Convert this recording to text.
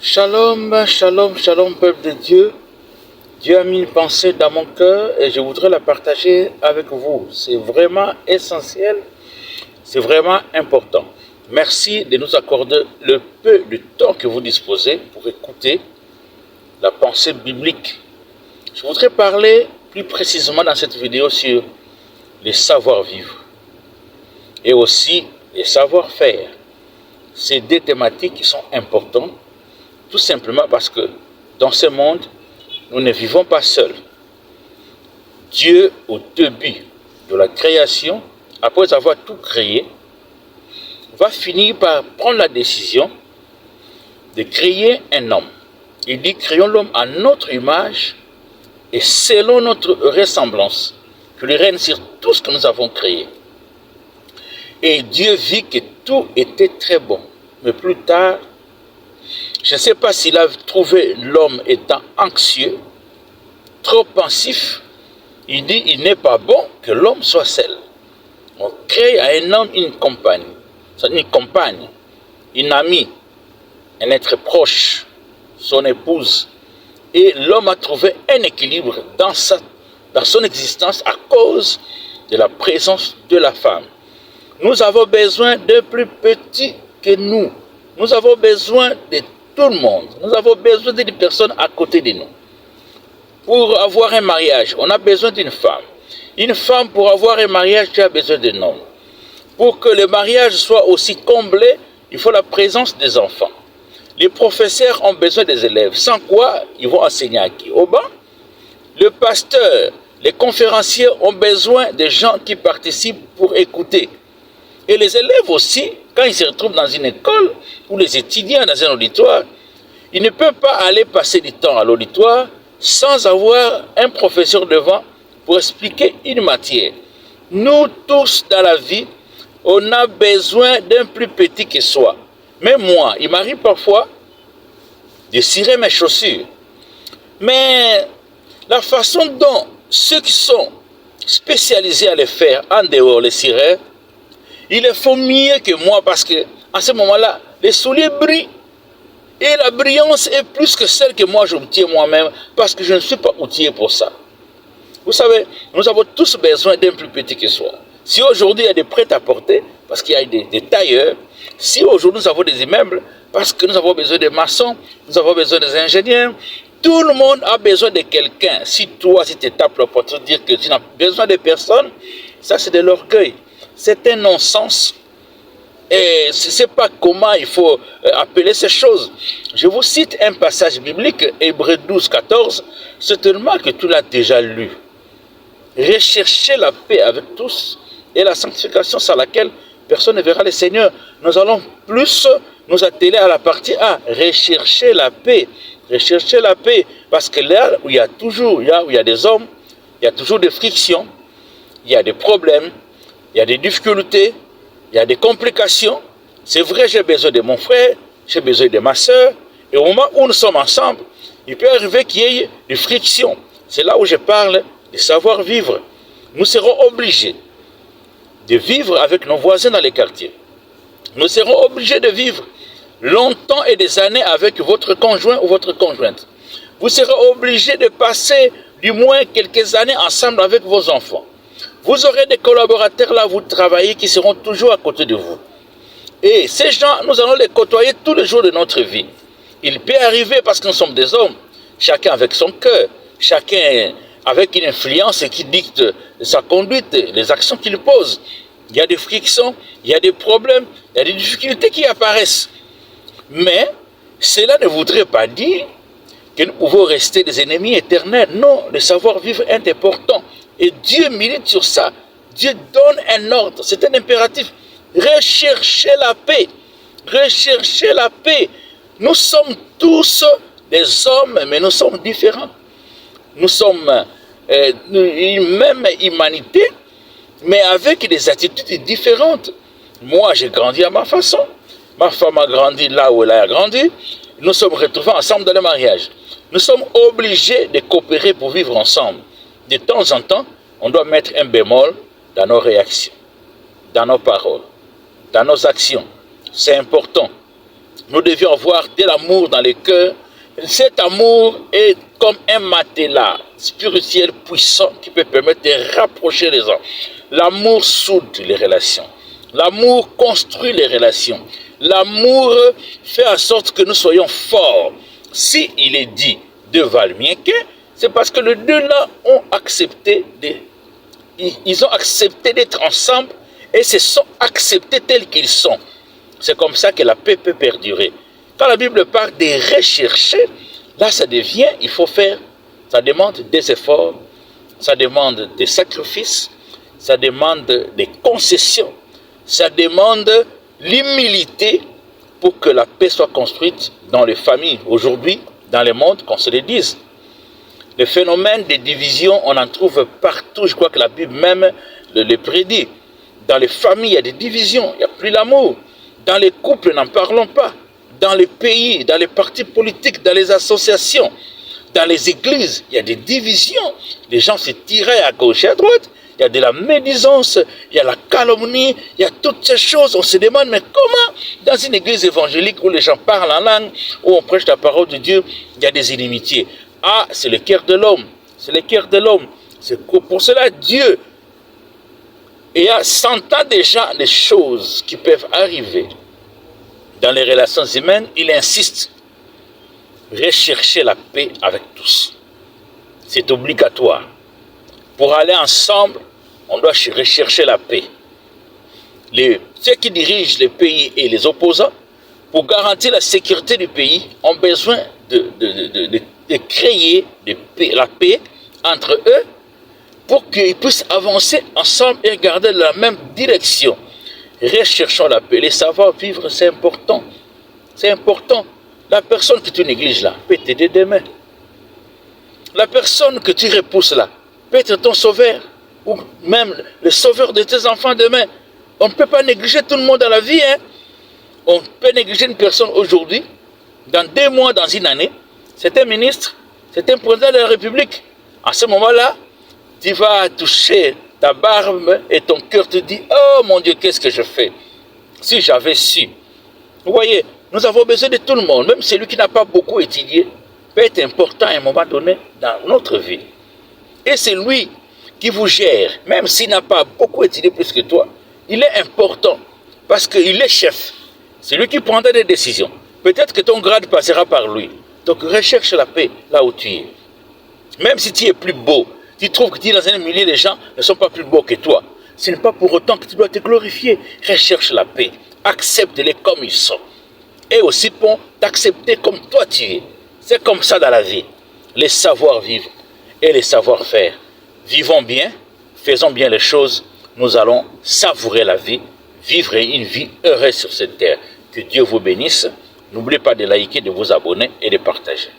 Shalom, shalom, shalom, peuple de Dieu. Dieu a mis une pensée dans mon cœur et je voudrais la partager avec vous. C'est vraiment essentiel, c'est vraiment important. Merci de nous accorder le peu de temps que vous disposez pour écouter la pensée biblique. Je voudrais parler plus précisément dans cette vidéo sur les savoir-vivre et aussi les savoir-faire. Ces deux thématiques qui sont importantes, tout simplement parce que dans ce monde, nous ne vivons pas seuls. Dieu, au début de la création, après avoir tout créé, va finir par prendre la décision de créer un homme. Il dit, créons l'homme à notre image et selon notre ressemblance, que lui règne sur tout ce que nous avons créé. Et Dieu vit que tout était très bon. Mais plus tard, je ne sais pas s'il a trouvé l'homme étant anxieux, trop pensif. Il dit, il n'est pas bon que l'homme soit seul. On crée à un homme une compagne, une amie, un être proche, son épouse. Et l'homme a trouvé un équilibre dans son existence à cause de la présence de la femme. Nous avons besoin d'un plus petit que nous. Nous avons besoin de tout le monde. Nous avons besoin d'une personne à côté de nous. Pour avoir un mariage, on a besoin d'une femme. Une femme, pour avoir un mariage, tu as besoin d'un homme. Pour que le mariage soit aussi comblé, il faut la présence des enfants. Les professeurs ont besoin des élèves. Sans quoi, ils vont enseigner à qui? Au banc. Le pasteur, les conférenciers ont besoin de gens qui participent pour écouter. Et les élèves aussi, quand ils se retrouvent dans une école, ou les étudiants dans un auditoire, ils ne peuvent pas aller passer du temps à l'auditoire sans avoir un professeur devant pour expliquer une matière. Nous tous dans la vie, on a besoin d'un plus petit que soi. Même moi, il m'arrive parfois de cirer mes chaussures. Mais la façon dont ceux qui sont spécialisés à le faire en dehors, les cireurs, ils le font mieux que moi parce que à ce moment-là, les souliers brillent. Et la brillance est plus que celle que moi j'obtiens moi-même parce que je ne suis pas outillé pour ça. Vous savez, nous avons tous besoin d'un plus petit que soi. Si aujourd'hui il y a des prêt-à-porter, parce qu'il y a des tailleurs, si aujourd'hui nous avons des immeubles, parce que nous avons besoin de maçons, nous avons besoin des ingénieurs, tout le monde a besoin de quelqu'un. Si toi, si tu tapes le pour te dire que tu n'as besoin de personne, ça c'est de l'orgueil. C'est un non-sens. Et je ne sais pas comment il faut appeler ces choses. Je vous cite un passage biblique, Hébreux 12, 14. Certainement que tu l'as déjà lu. Recherchez la paix avec tous et la sanctification sans laquelle personne ne verra le Seigneur. Nous allons plus nous atteler à la partie A. Rechercher la paix. Rechercher la paix. Parce que là où il y a toujours, où il y a des hommes, il y a toujours des frictions, il y a des problèmes, il y a des difficultés, il y a des complications. C'est vrai, j'ai besoin de mon frère, j'ai besoin de ma soeur. Et au moment où nous sommes ensemble, il peut arriver qu'il y ait des frictions. C'est là où je parle de savoir-vivre. Nous serons obligés de vivre avec nos voisins dans les quartiers. Nous serons obligés de vivre longtemps et des années avec votre conjoint ou votre conjointe. Vous serez obligés de passer du moins quelques années ensemble avec vos enfants. Vous aurez des collaborateurs là, vous travaillez, qui seront toujours à côté de vous. Et ces gens, nous allons les côtoyer tous les jours de notre vie. Il peut arriver, parce que nous sommes des hommes, chacun avec son cœur, chacun avec une influence qui dicte sa conduite, les actions qu'il pose. Il y a des frictions, il y a des problèmes, il y a des difficultés qui apparaissent. Mais cela ne voudrait pas dire que nous pouvons rester des ennemis éternels. Non, le savoir-vivre est important. Et Dieu milite sur ça. Dieu donne un ordre. C'est un impératif. Recherchez la paix. Recherchez la paix. Nous sommes tous des hommes, mais nous sommes différents. Nous sommes une même humanité, mais avec des attitudes différentes. Moi, j'ai grandi à ma façon. Ma femme a grandi là où elle a grandi. Nous sommes retrouvés ensemble dans le mariage. Nous sommes obligés de coopérer pour vivre ensemble. De temps en temps, on doit mettre un bémol dans nos réactions, dans nos paroles, dans nos actions. C'est important. Nous devions avoir de l'amour dans les cœurs. Cet amour est comme un matelas spirituel puissant qui peut permettre de rapprocher les hommes. L'amour soude les relations. L'amour construit les relations. L'amour fait en sorte que nous soyons forts. Si il est dit deux valent mieux qu'un, c'est parce que les deux là ont accepté ils ont accepté d'être ensemble et se sont acceptés tels qu'ils sont. C'est comme ça que la paix peut perdurer. Quand la Bible parle de rechercher, là ça devient, il faut faire, ça demande des efforts, ça demande des sacrifices, ça demande des concessions, ça demande l'humilité pour que la paix soit construite dans les familles. Aujourd'hui, dans le monde, qu'on se le dise. Le phénomène de division, on en trouve partout. Je crois que la Bible même le prédit. Dans les familles, il y a des divisions, il n'y a plus l'amour. Dans les couples, n'en parlons pas. Dans les pays, dans les partis politiques, dans les associations, dans les églises, il y a des divisions. Les gens se tiraient à gauche et à droite. Il y a de la médisance, il y a la calomnie, il y a toutes ces choses. On se demande, mais comment, dans une église évangélique où les gens parlent en langue, où on prêche la parole de Dieu, il y a des inimitiés. Ah, c'est le cœur de l'homme. C'est le cœur de l'homme. C'est pour cela, Dieu, et en sentant déjà les choses qui peuvent arriver dans les relations humaines, il insiste. Rechercher la paix avec tous. C'est obligatoire. Pour aller ensemble, on doit rechercher la paix. Ceux qui dirigent les pays et les opposants, pour garantir la sécurité du pays, ont besoin de créer la paix entre eux pour qu'ils puissent avancer ensemble et garder la même direction. Recherchons la paix. Les savoir-vivre, c'est important. C'est important. La personne que tu négliges là peut t'aider demain. La personne que tu repousses là peut être ton sauveur, ou même le sauveur de tes enfants demain. On ne peut pas négliger tout le monde dans la vie. Hein? On peut négliger une personne aujourd'hui, dans 2 mois, dans une année. C'est un ministre, c'est un président de la République. À ce moment-là, tu vas toucher ta barbe et ton cœur te dit, oh mon Dieu, qu'est-ce que je fais? Si j'avais su. Vous voyez, nous avons besoin de tout le monde, même celui qui n'a pas beaucoup étudié, peut être important à un moment donné dans notre vie. Et c'est lui qui vous gère, même s'il n'a pas beaucoup étudié plus que toi, il est important parce qu'il est chef. C'est lui qui prendra des décisions. Peut-être que ton grade passera par lui. Donc recherche la paix là où tu es. Même si tu es plus beau, tu trouves que tu es dans un milieu, les gens ne sont pas plus beaux que toi. Ce n'est pas pour autant que tu dois te glorifier. Recherche la paix. Accepte-les comme ils sont. Et aussi pour t'accepter comme toi tu es. C'est comme ça dans la vie. Les savoir-vivre et les savoir-faire. Vivons bien, faisons bien les choses. Nous allons savourer la vie, vivre une vie heureuse sur cette terre. Que Dieu vous bénisse. N'oubliez pas de liker, de vous abonner et de partager.